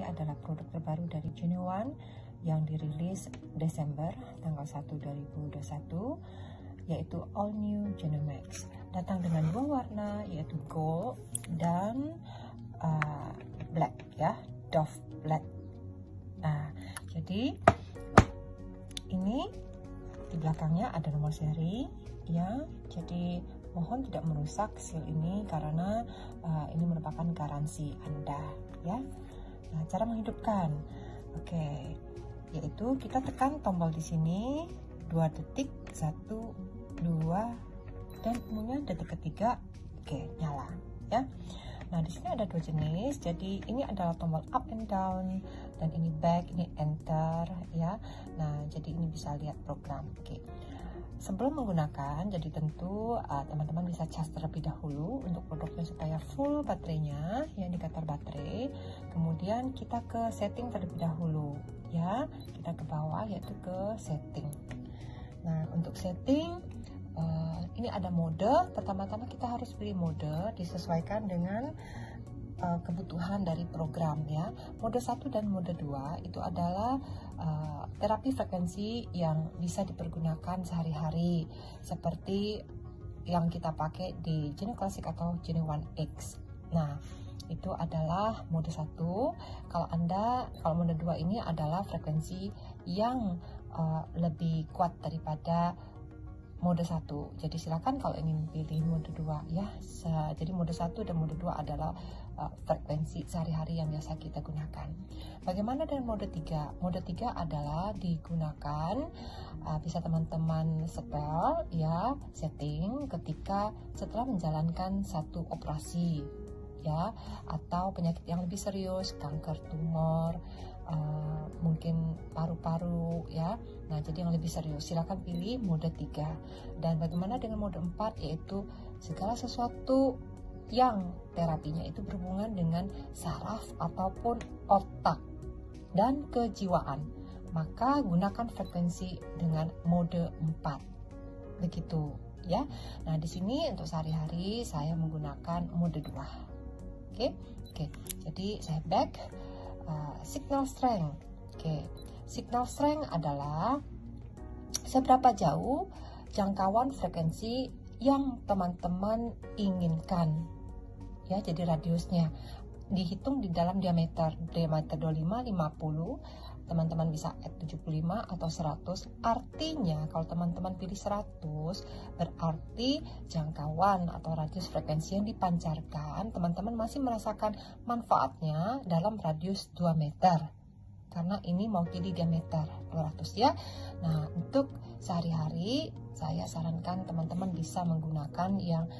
adalah produk terbaru dari Genuine yang dirilis Desember tanggal 1 2021, yaitu All New Genumax. Datang dengan dua warna, yaitu gold dan black ya, Doff Black. Nah, jadi ini di belakangnya ada nomor seri ya, jadi mohon tidak merusak seal ini karena ini merupakan garansi Anda ya. Nah, cara menghidupkan, oke, yaitu kita tekan tombol di sini 2 detik, 1, 2, dan umumnya detik ketiga, oke, nyala ya. Nah, di sini ada dua jenis, jadi ini adalah tombol up and down, dan ini back, ini enter ya. Nah, jadi ini bisa lihat program. Oke, sebelum menggunakan, jadi tentu teman-teman bisa cas terlebih dahulu untuk produknya supaya full baterainya, ya, indikator baterai. Kemudian kita ke setting terlebih dahulu ya, kita ke bawah yaitu ke setting. Nah, untuk setting ini ada mode. Pertama-tama kita harus pilih mode disesuaikan dengan kebutuhan dari program ya. Mode 1 dan mode 2 itu adalah terapi frekuensi yang bisa dipergunakan sehari-hari seperti yang kita pakai di Genu Classic atau Genuine X. Nah, itu adalah mode 1. Kalau mode 2 ini adalah frekuensi yang lebih kuat daripada mode 1. Jadi silakan kalau ingin pilih mode 2 ya. Jadi mode 1 dan mode 2 adalah frekuensi sehari-hari yang biasa kita gunakan. Bagaimana dengan mode 3? Mode 3 adalah digunakan bisa teman-teman setel ya, setting ketika setelah menjalankan satu operasi ya, atau penyakit yang lebih serius, kanker, tumor, mungkin paru-paru ya. Nah, jadi yang lebih serius silakan pilih mode 3. Dan bagaimana dengan mode 4, yaitu segala sesuatu yang terapinya itu berhubungan dengan saraf ataupun otak dan kejiwaan, maka gunakan frekuensi dengan mode 4. Begitu ya. Nah, di sini untuk sehari-hari saya menggunakan mode 2. Oke. Jadi saya back. Signal strength. Oke, signal strength adalah seberapa jauh jangkauan frekuensi yang teman-teman inginkan ya. Jadi radiusnya dihitung di dalam diameter 25, 50, teman-teman bisa add 75 atau 100. Artinya kalau teman-teman pilih 100, berarti jangkauan atau radius frekuensi yang dipancarkan teman-teman masih merasakan manfaatnya dalam radius 2 meter, karena ini mewakili diameter 200 ya. Nah, untuk sehari-hari saya sarankan teman-teman bisa menggunakan yang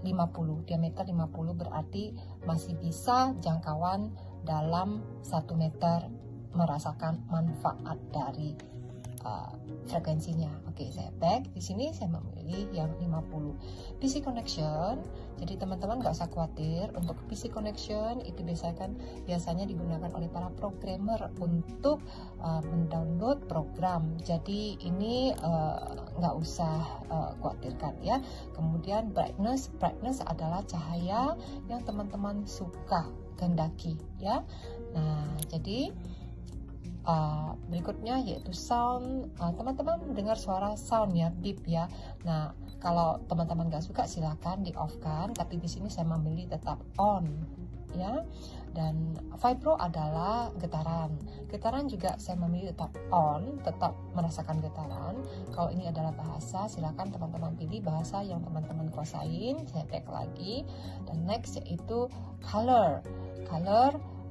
50, diameter 50, berarti masih bisa jangkauan dalam 1 meter merasakan manfaat dari frekuensinya. Oke, saya back. Di sini saya memilih yang 50. PC connection. Jadi teman-teman nggak usah khawatir. Untuk PC connection itu biasanya digunakan oleh para programmer untuk mendownload program. Jadi ini nggak usah khawatirkan ya. Kemudian brightness adalah cahaya yang teman-teman suka kehendaki ya. Nah, jadi berikutnya yaitu sound. Teman-teman mendengar suara sound ya, beep ya. Nah, kalau teman-teman gak suka silakan di off kan, tapi di sini saya memilih tetap on ya. Dan vibro adalah getaran juga saya memilih tetap on, tetap merasakan getaran. Kalau ini adalah bahasa, silakan teman-teman pilih bahasa yang teman-teman kuasain. Saya back lagi. Dan next yaitu color,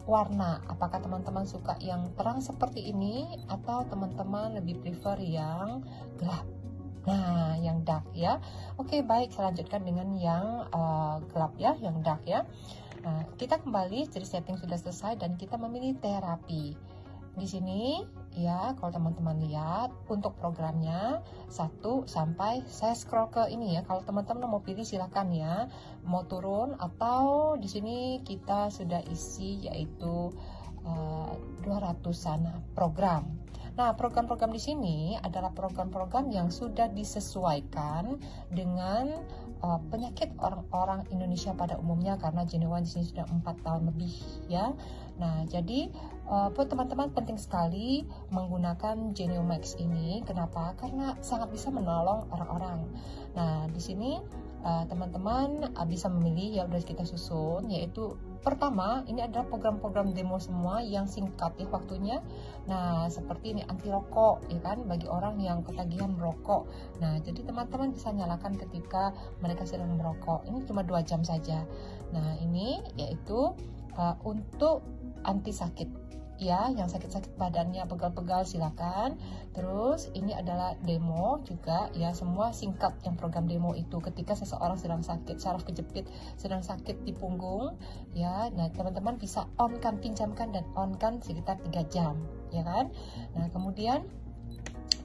warna. Apakah teman-teman suka yang terang seperti ini atau teman-teman lebih prefer yang gelap? Nah, yang dark ya. Oke, baik, saya lanjutkan dengan yang gelap ya, yang dark ya. Nah, kita kembali, jadi setting sudah selesai dan kita memilih terapi. Di sini ya, kalau teman-teman lihat untuk programnya 1 sampai saya scroll ke ini ya. Kalau teman-teman mau pilih silakan ya, mau turun atau di sini kita sudah isi yaitu 200-an program. Nah, program-program di sini adalah program-program yang sudah disesuaikan dengan penyakit orang-orang Indonesia pada umumnya, karena Genuine di sini sudah 4 tahun lebih ya. Nah, jadi buat teman-teman penting sekali menggunakan Genumax ini. Kenapa? Karena sangat bisa menolong orang-orang. Nah, di sini teman-teman bisa memilih yang udah kita susun, yaitu pertama ini adalah program-program demo semua yang singkat ya waktunya. Nah, seperti ini anti rokok ya kan, bagi orang yang ketagihan merokok. Nah, jadi teman-teman bisa nyalakan ketika mereka sedang merokok. Ini cuma 2 jam saja. Nah, ini yaitu untuk anti sakit ya, yang sakit-sakit badannya, pegal-pegal silakan. Terus ini adalah demo juga ya, semua singkat yang program demo itu ketika seseorang sedang sakit, saraf kejepit, sedang sakit di punggung ya. Nah, teman-teman bisa pinjamkan dan on-kan sekitar 3 jam ya kan. Nah, kemudian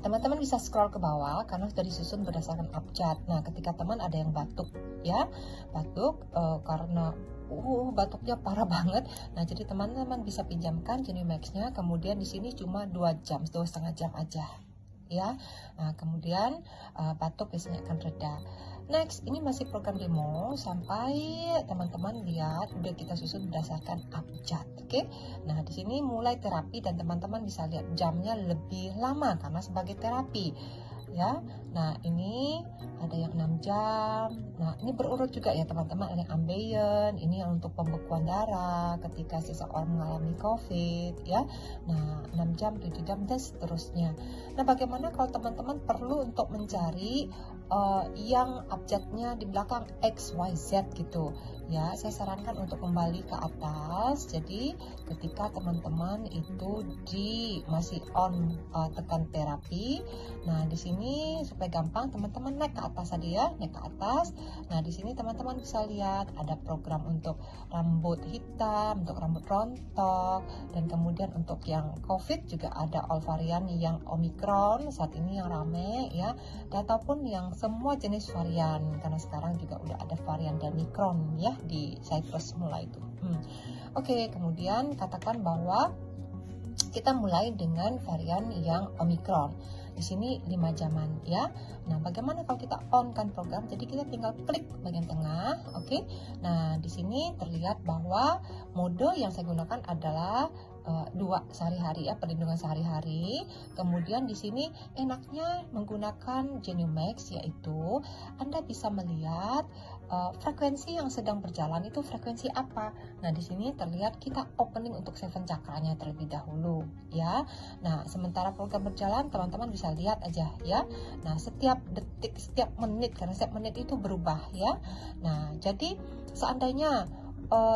teman-teman bisa scroll ke bawah karena sudah disusun berdasarkan abjad. Nah, ketika teman ada yang batuk ya, batuk karena batuknya parah banget. Nah, jadi teman-teman bisa pinjamkan Genumax-nya. Kemudian di sini cuma 2 jam, 2,5 jam aja ya. Nah, kemudian batuk biasanya akan reda. Next, ini masih program demo sampai teman-teman lihat udah kita susun berdasarkan abjad. Oke. Nah, di sini mulai terapi dan teman-teman bisa lihat jamnya lebih lama karena sebagai terapi ya. Nah, ini ada yang 6 jam. Nah, ini berurut juga ya teman-teman. Ada yang ambeien, ini yang untuk pembekuan darah ketika seseorang mengalami COVID ya. Nah, 6 jam, 7 jam dan seterusnya. Nah, bagaimana kalau teman-teman perlu untuk mencari yang abjadnya di belakang XYZ gitu ya, saya sarankan untuk kembali ke atas. Jadi ketika teman-teman itu masih on tekan terapi, nah di sini supaya gampang teman-teman naik ke atas tadi ya, naik ke atas. Nah, di sini teman-teman bisa lihat ada program untuk rambut hitam, untuk rambut rontok, dan kemudian untuk yang COVID juga ada all varian yang Omicron saat ini yang rame ya, ataupun yang semua jenis varian, karena sekarang juga udah ada varian Omicron ya di Cyprus mulai itu. Oke, kemudian katakan bahwa kita mulai dengan varian yang Omicron. Di sini 5 jaman ya. Nah, bagaimana kalau kita on kan program? Jadi kita tinggal klik bagian tengah, oke. Nah, di sini terlihat bahwa mode yang saya gunakan adalah 2 sehari-hari ya, perlindungan sehari-hari. Kemudian di sini enaknya menggunakan Genumax, yaitu Anda bisa melihat frekuensi yang sedang berjalan itu frekuensi apa. Nah, di sini terlihat kita opening untuk 7 cakranya terlebih dahulu ya. Nah, sementara program berjalan teman-teman bisa lihat aja ya. Nah, setiap detik, setiap menit, karena setiap menit itu berubah ya. Nah, jadi seandainya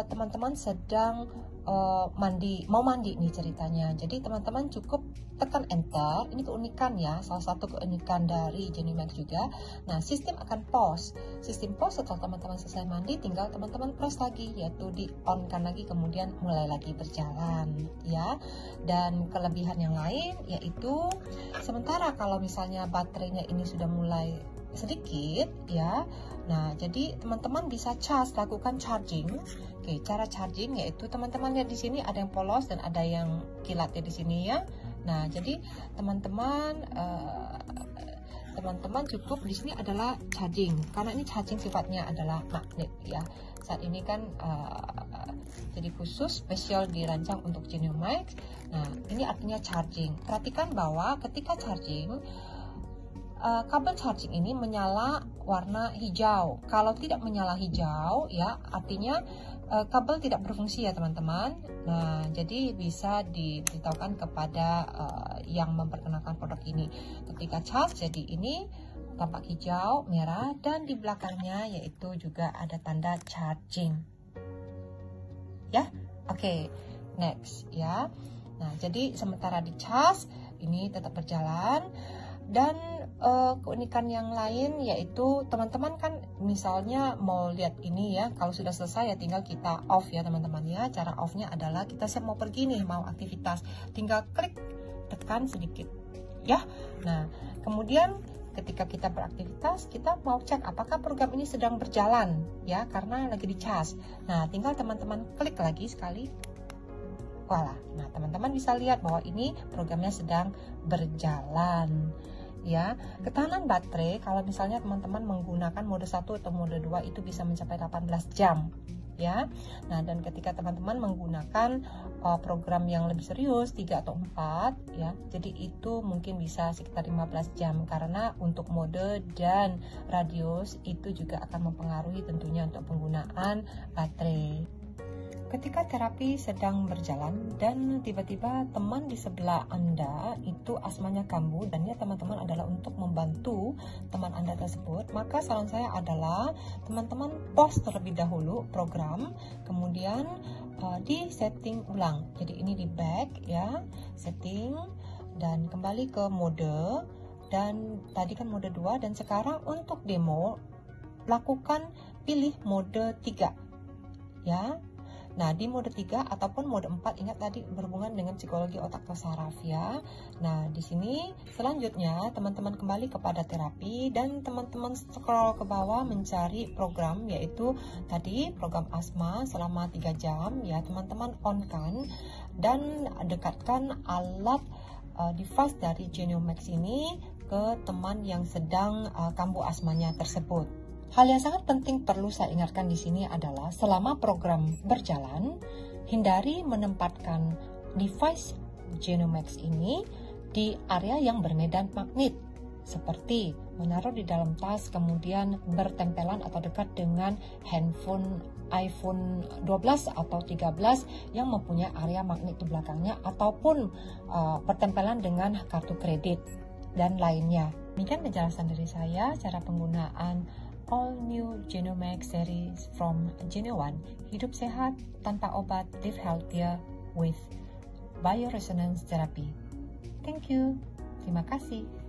teman-teman sedang mau mandi nih ceritanya. Jadi teman-teman cukup tekan enter. Ini keunikan ya, salah satu keunikan dari Genumax juga. Nah, sistem akan pause. Sistem pause setelah teman-teman selesai mandi, tinggal teman-teman press lagi, yaitu di on kan lagi, kemudian mulai lagi berjalan ya. Dan kelebihan yang lain yaitu sementara kalau misalnya baterainya ini sudah mulai sedikit ya. Nah, jadi teman-teman bisa lakukan charging. Oke, cara charging yaitu teman-teman lihat di sini ada yang polos dan ada yang kilat ya di sini ya. Nah, jadi teman-teman cukup di sini adalah charging, karena ini charging sifatnya adalah magnet ya. Saat ini kan jadi khusus spesial dirancang untuk Genumax. Nah, ini artinya charging. Perhatikan bahwa ketika charging kabel charging ini menyala warna hijau. Kalau tidak menyala hijau ya artinya kabel tidak berfungsi ya teman-teman. Nah, jadi bisa diberitahukan kepada yang memperkenalkan produk ini. Ketika charge, jadi ini tampak hijau, merah, dan di belakangnya yaitu juga ada tanda charging. Ya, oke, next ya. Nah, jadi sementara di charge ini tetap berjalan. Dan keunikan yang lain yaitu teman-teman kan misalnya mau lihat ini ya, kalau sudah selesai ya tinggal kita off ya teman-teman ya. Cara offnya adalah kita siap mau pergi nih, mau aktivitas, tinggal klik tekan sedikit ya. Nah, kemudian ketika kita beraktivitas, kita mau cek apakah program ini sedang berjalan ya, karena lagi di charge. Nah, tinggal teman-teman klik lagi sekali. Voila. Nah, teman-teman bisa lihat bahwa ini programnya sedang berjalan ya. Ketahanan baterai kalau misalnya teman-teman menggunakan mode 1 atau mode 2 itu bisa mencapai 18 jam ya. Nah, dan ketika teman-teman menggunakan program yang lebih serius 3 atau 4 ya, jadi itu mungkin bisa sekitar 15 jam karena untuk mode dan radius itu juga akan mempengaruhi tentunya untuk penggunaan baterai. Ketika terapi sedang berjalan dan tiba-tiba teman di sebelah Anda itu asmanya kambuh dan ya teman-teman adalah untuk membantu teman Anda tersebut, maka saran saya adalah teman-teman pause terlebih dahulu program, kemudian di setting ulang. Jadi ini di back ya, setting dan kembali ke mode, dan tadi kan mode 2 dan sekarang untuk demo lakukan pilih mode 3 ya. Nah, di mode 3 ataupun mode 4 ingat tadi berhubungan dengan psikologi otak atau saraf ya. Nah, di sini selanjutnya teman-teman kembali kepada terapi dan teman-teman scroll ke bawah mencari program, yaitu tadi program asma selama 3 jam ya. Teman-teman on kan dan dekatkan alat device dari Geniomax ini ke teman yang sedang kambuh asmanya tersebut. Hal yang sangat penting perlu saya ingatkan di sini adalah selama program berjalan, hindari menempatkan device Geniomax ini di area yang bermedan magnet, seperti menaruh di dalam tas kemudian bertempelan atau dekat dengan handphone iPhone 12 atau 13 yang mempunyai area magnet di belakangnya, ataupun bertempelan dengan kartu kredit dan lainnya. Demikian penjelasan dari saya cara penggunaan All New Geniomax series from Genio1. Hidup sehat tanpa obat, live healthier with Bioresonance Therapy. Thank you. Terima kasih.